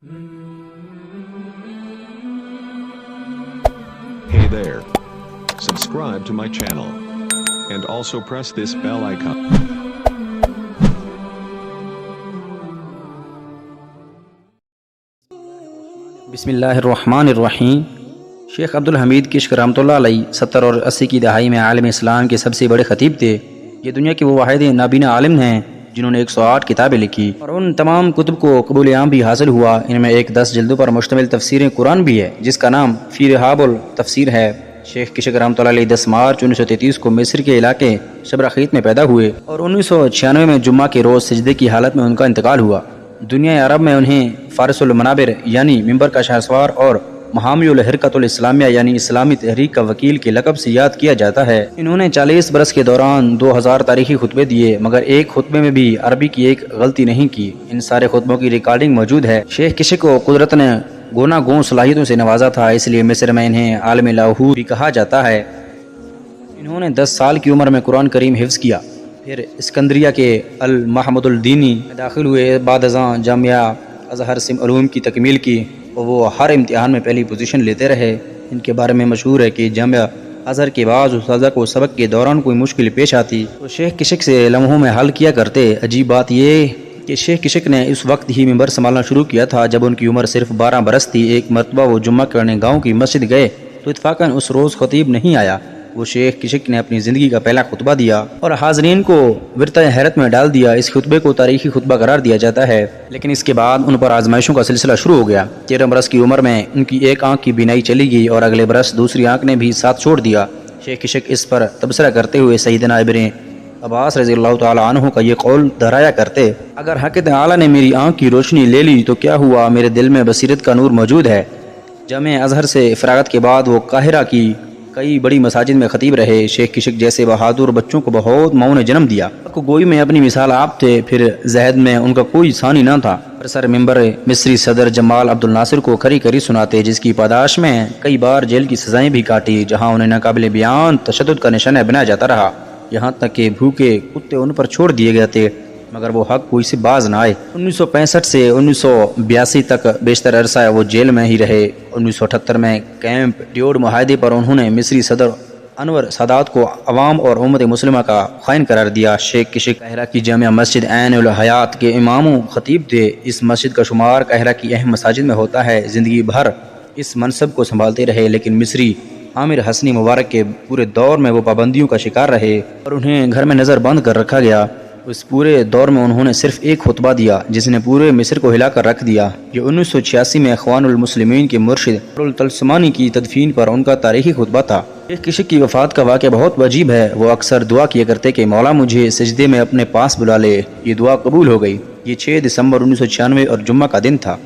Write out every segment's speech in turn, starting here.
Hey there. Subscribe to my channel. And also press this bell icon. बिस्मिल्लाहिर्रहमानिर्रहीम। शेख अब्दुल हमीद किश्क रहमतुल्लाह अलैह 70 और 80 की दहाई में आलम इस्लाम के सबसे बड़े ख़तीब थे। ये दुनिया के वो वाहिद नाबीना आलिम हैं जिन्होंने 108 किताबें लिखी और उन तमाम कुतुब को कबूल आम भी हासिल हुआ। इनमें एक 10 जिल्दों पर मुश्तमिल तफसीर कुरान भी है जिसका नाम फी रिहाबुल तफसीर है। शेख किश्क रहमतुल्लाह अलैह 10 मार्च 1933 को मिस्र के इलाके शबरखीत में पैदा हुए और 1996 में जुम्मा के रोज़ सजदे की हालत में उनका इंतकाल हुआ। दुनिया अरब में उन्हें फारिसुल मनाबिर यानी मिंबर का शाहसवार और महामियुल हरकतुल इस्लामिया यानी इस्लामी तहरीक का वकील के लक़ब से याद किया जाता है। इन्होंने 40 बरस के दौरान 2000 तारीखी खुतबे दिए, मगर एक खुतबे में भी अरबी की एक गलती नहीं की। इन सारे खुतबों की रिकॉर्डिंग मौजूद है। शेख किश्क को कुदरत ने गोना गो सलाहियतों से नवाजा था, इसलिए मिस्र में इन्हें आलम लाहौर भी कहा जाता है। इन्होंने 10 साल की उम्र में कुरान करीम हिफ्ज़ किया, फिर सिकंदरिया के अल महमदुल दीनी में दाखिल हुए। बाद अज़ां जामिया अज़हर से उलूम की तकमील की और वो हर इम्तिहान में पहली पोजीशन लेते रहे। इनके बारे में मशहूर है कि जामिया अज़हर के बाद उस्ताद को सबक के दौरान कोई मुश्किल पेश आती तो शेख किश्क से लम्हों में हल किया करते। अजीब बात यह कि शेख किश्क ने इस वक्त ही मिंबर संभालना शुरू किया था जब उनकी उम्र सिर्फ 12 बरस थी। एक मरतबा वो जुम्मा करने गाँव की मस्जिद गए तो इत्फाकन उस रोज़ खतीब नहीं आया। वो शेख किश्क ने अपनी ज़िंदगी का पहला खुतबा दिया और हाज़रीन को विरता हैरत में डाल दिया। इस खुतबे को तारीखी खुतबा करार दिया जाता है, लेकिन इसके बाद उन पर आजमाइशों का सिलसिला शुरू हो गया। 13 बरस की उम्र में उनकी एक आंख की बीनाई चली गई और अगले बरस दूसरी आंख ने भी साथ छोड़ दिया। शेख किश्क इस पर तबसरा करते हुए सैयदना इब्न अब्बास रज़ियल्लाहु तआला अन्हु का ये कौल दोहराया करते, अगर हक़ तआला ने मेरी आंख की रोशनी ले ली तो क्या हुआ, मेरे दिल में बसीरत का नूर मौजूद है। जामिया अज़हर से फ़रागत के बाद वो काहिरा की कई बड़ी मसाजिद में खतीब रहे। शेख किश्क जैसे बहादुर बच्चों को बहुत माओं ने जन्म दिया। गोई में अपनी मिसाल आप थे, फिर जहद में उनका कोई सानी न था। सर मिंबर मिस्री सदर जमाल अब्दुल नासिर को खरी खरी सुनाते, जिसकी पादाश में कई बार जेल की सजाएं भी काटी, जहां उन्हें नाकाबिल बयान तशद्दुद का निशाना बनाया जाता रहा। यहाँ तक कि भूखे कुत्ते उन पर छोड़ दिए गए थे, मगर वो हक कोई से बाज न आए। 1965 से 1982 तक बेशतर अरसा वो जेल में ही रहे। 1978 में कैंप ड्यूड मुआहदे पर उन्होंने मिस्री सदर अनवर सादात को अवाम और उम्मत मुस्लिमा का खाइन करार दिया। शेख किश्क काहिरा की जामिया मस्जिद ऐन उल हयात के इमाम खतीब थे। इस मस्जिद का शुमार काहिरा की अहम मसाजिद में होता है। ज़िंदगी भर इस मनसब को संभालते रहे, लेकिन मिस्री आमिर हसनी मुबारक के पूरे दौर में वो पाबंदियों का शिकार रहे और उन्हें घर में नज़र बंद कर रखा गया। उस पूरे दौर में उन्होंने सिर्फ एक खुतबा दिया जिसने पूरे मिस्र को हिला कर रख दिया। ये 1986 में अख़वानुल मुस्लिमीन के मुर्शिद अब्दुल तलसमानी की तदफीन पर उनका तारीखी खुतबा था। शेख किश्क की वफ़ात का वाक़या बहुत अजीब है। वो अक्सर दुआ किया करते कि मौला मुझे सजदे में अपने पास बुला ले। ये दुआ कबूल हो गई। ये 6 दिसंबर 1996 और जुम्मा का दिन था।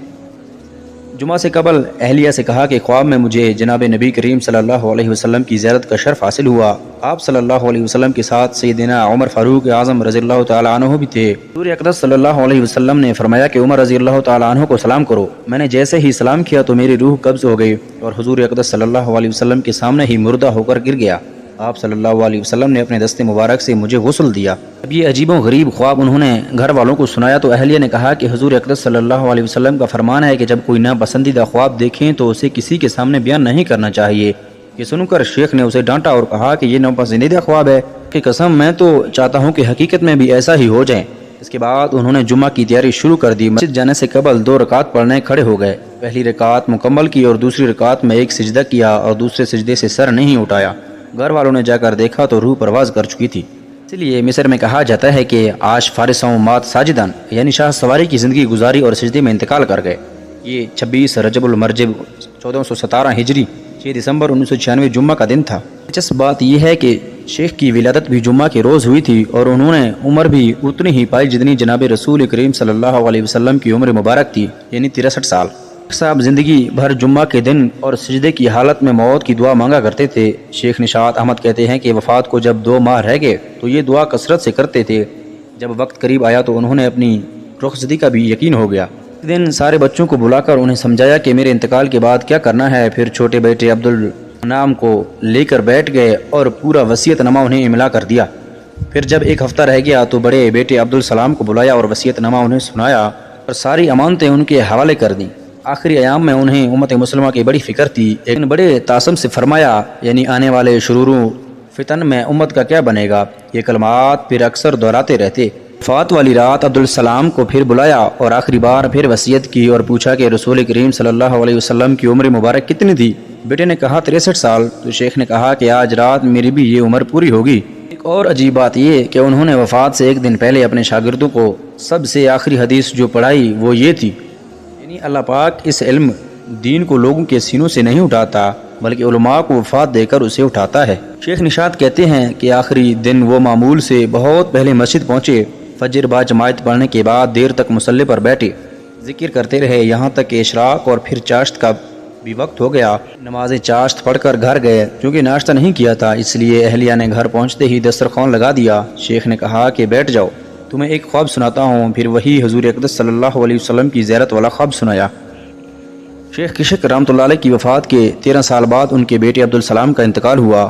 जुमा से कबल अहलिया से कहा कि ख्वाब में मुझे जनाब नबी करीम सल्लल्लाहु अलैहि वसल्लम की ज़ियारत का शर्फ हासिल हुआ। आप सल्लल्लाहु अलैहि वसल्लम के साथ सैयदना उमर फारूक आज़म रज़ियल्लाहु तआला अन्हु भी थे। हुज़ूर अक़दस सल्लल्लाहु अलैहि वसल्लम ने फरमाया कि उमर रज़ियल्लाहु तआला अन्हु को सलाम करो। मैंने जैसे ही सलाम किया तो मेरी रूह कब्ज़ हो गई और हुज़ूर अक़दस सल्लल्लाहु अलैहि वसल्लम के सामने ही मुर्दा होकर गिर गया। आप सल्लल्लाहु अलैहि वसल्लम ने अपने दस्ते मुबारक से मुझे गुस्ल दिया। अब ये अजीबो गरीब ख्वाब उन्होंने घर वालों को सुनाया तो अहलिया ने कहा कि हुज़ूर अक़दस सल्लल्लाहु अलैहि वसल्लम का फरमान है कि जब कोई नापसंदीदा ख्वाब देखें तो उसे किसी के सामने बयान नहीं करना चाहिए। ये सुनकर शेख ने उसे डांटा और कहा कि ये नापसंदीदा ख्वाब है कि कसम मैं तो चाहता हूँ कि हकीकत में भी ऐसा ही हो जाए। इसके बाद उन्होंने जुम्मा की तैयारी शुरू कर दी। मस्जिद जाने से कबल 2 रकात पढ़ने खड़े हो गए। पहली रकात मुकम्मल की और दूसरी रकात में एक सिजदा किया और दूसरे सिजदे से सर नहीं उठाया। घर वालों ने जाकर देखा तो रूह परवाज कर चुकी थी। इसलिए मिस्र में कहा जाता है कि आज फारिसों मात साजिदन यानी शाह सवारी की ज़िंदगी गुजारी और सिजदे में इंतकाल कर गए। ये 26 रजबुल मरजब 1417 हिजरी 6 दिसंबर 1996 जुम्मा का दिन था। दिलचस्प बात यह है कि शेख की विलादत भी जुम्मा के रोज़ हुई थी और उन्होंने उम्र भी उतनी ही पाई जितनी जनाब रसूल करीम सल्लल्लाहु अलैहि वसल्लम की उम्र मुबारक थी, यानी 63 साल। साहब ज़िंदगी भर जुम्मा के दिन और सजदे की हालत में मौत की दुआ मांगा करते थे। शेख निशात अहमद कहते हैं कि वफ़ात को जब 2 माह रह गए तो ये दुआ कसरत से करते थे। जब वक्त करीब आया तो उन्होंने अपनी रुखसती का भी यकीन हो गया। एक दिन सारे बच्चों को बुलाकर उन्हें समझाया कि मेरे इंतकाल के बाद क्या करना है। फिर छोटे बेटे अब्दुल नाम को लेकर बैठ गए और पूरा वसीयतनामा उन्हें इमला कर दिया। फिर जब एक हफ्ता रह गया तो बड़े बेटे अब्दुल सलाम को बुलाया और वसीयतनामा उन्हें सुनाया और सारी अमानतें उनके हवाले कर दी। آخری ایام میں انہیں امت مسلمہ کی بڑی فکر تھی، لیکن بڑے تعصب سے فرمایا، یعنی آنے والے شروروں فتن میں امت کا کیا بنے گا۔ یہ کلمات پھر اکثر دہراتے رہتے۔ وفات والی رات عبدالسلام کو پھر بلایا اور آخری بار پھر وصیت کی اور پوچھا کہ رسول کریم صلی اللہ علیہ وسلم کی عمر مبارک کتنی تھی۔ بیٹے نے کہا 63 سال۔ تو شیخ نے کہا کہ آج رات میری بھی یہ عمر پوری ہوگی۔ ایک اور عجیب بات یہ کہ انہوں نے وفات سے ایک دن پہلے اپنے شاگردوں کو سب سے آخری حدیث جو پڑھائی وہ یہ تھی، یعنی اللہ پاک اس علم دین کو لوگوں کے سینوں سے نہیں اٹھاتا بلکہ علماء کو وفات دے کر اسے اٹھاتا ہے۔ شیخ نشاط کہتے ہیں کہ آخری دن وہ معمول سے بہت پہلے مسجد پہنچے، فجر با جماعت پڑھنے کے بعد دیر تک مصلی پر بیٹھے، ذکر کرتے رہے یہاں تک کہ اشراق اور پھر چاشت کا بھی وقت ہو گیا۔ نماز چاشت پڑھ کر گھر گئے، کیونکہ ناشتہ نہیں کیا تھا اس لیے اہلیہ نے گھر پہنچتے ہی دسترخوان لگا دیا۔ شیخ نے کہا کہ بیٹھ جاؤ، تمہیں ایک خواب سناتا ہوں۔ پھر وہی حضور اقدس صلی اللہ علیہ وسلم کی زیارت والا خواب سنایا۔ شیخ کشک رحمۃ اللہ علیہ کی وفات کے 13 سال بعد ان کے بیٹے عبدالسلام کا انتقال ہوا۔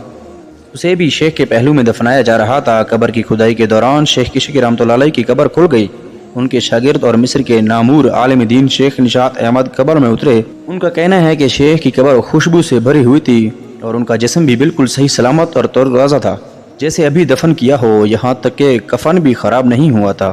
اسے بھی شیخ کے پہلو میں دفنایا جا رہا تھا۔ قبر کی کھدائی کے دوران شیخ کشک رحمۃ اللہ علیہ کی قبر کھل گئی۔ ان کے شاگرد اور مصر کے نامور عالم دین شیخ نشاط احمد قبر میں اترے۔ ان کا کہنا ہے کہ شیخ کی قبر خوشبو سے بھری ہوئی تھی اور ان کا جسم بھی بالکل صحیح سلامت اور تر و تازہ تھا، جیسے ابھی دفن کیا ہو، یہاں تک کہ کفن بھی خراب نہیں ہوا تھا۔